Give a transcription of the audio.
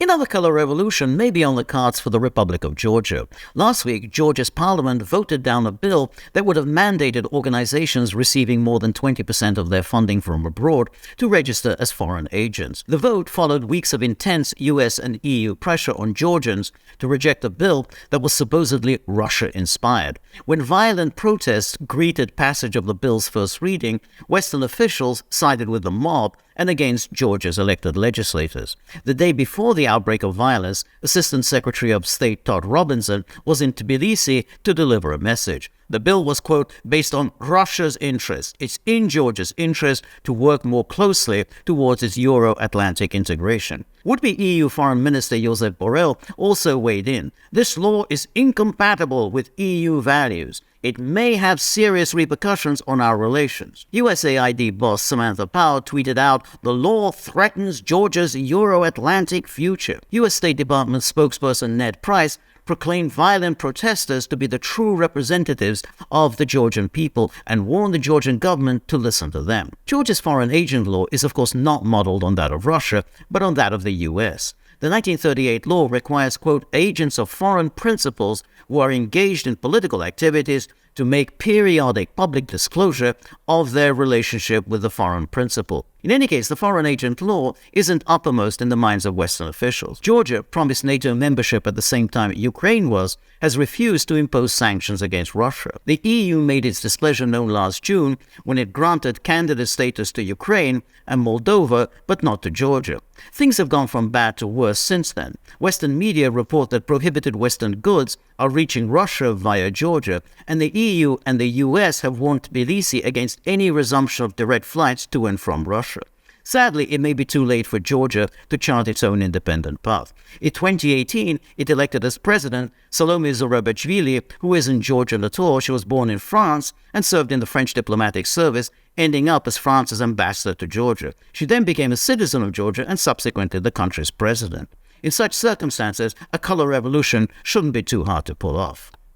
Another color revolution may be on the cards for the Republic of Georgia. Last week, Georgia's parliament voted down a bill that would have mandated organizations receiving more than 20% of their funding from abroad to register as foreign agents. The vote followed weeks of intense US and EU pressure on Georgians to reject a bill that was supposedly Russia-inspired. When violent protests greeted passage of the bill's first reading, Western officials sided with the mob and against Georgia's elected legislators. The day before the outbreak of violence, Assistant Secretary of State Todd Robinson was in Tbilisi to deliver a message. The bill was, quote, based on Russia's interest. It's in Georgia's interest to work more closely towards its Euro-Atlantic integration. Would-be EU Foreign Minister Josep Borrell also weighed in. This law is incompatible with EU values. It may have serious repercussions on our relations. USAID boss Samantha Power tweeted out, "The law threatens Georgia's Euro-Atlantic future." US State Department spokesperson Ned Price proclaimed violent protesters to be the true representatives of the Georgian people and warned the Georgian government to listen to them. Georgia's foreign agent law is of course not modeled on that of Russia, but on that of the US. The 1938 law requires, quote, agents of foreign principals who are engaged in political activities to make periodic public disclosure of their relationship with the foreign principal. In any case, the foreign agent law isn't uppermost in the minds of Western officials. Georgia promised NATO membership at the same time Ukraine has refused to impose sanctions against Russia. The EU made its displeasure known last June when it granted candidate status to Ukraine and Moldova, but not to Georgia. Things have gone from bad to worse since then. Western media report that prohibited Western goods are reaching Russia via Georgia, and the EU and the US have warned Tbilisi against any resumption of direct flights to and from Russia. Sadly, it may be too late for Georgia to chart its own independent path. In 2018, it elected as president Szamuely, who isn't Georgian at all. She was born in France and served in the French diplomatic service, ending up as France's ambassador to Georgia. She then became a citizen of Georgia and subsequently the country's president. In such circumstances, a color revolution shouldn't be too hard to pull off.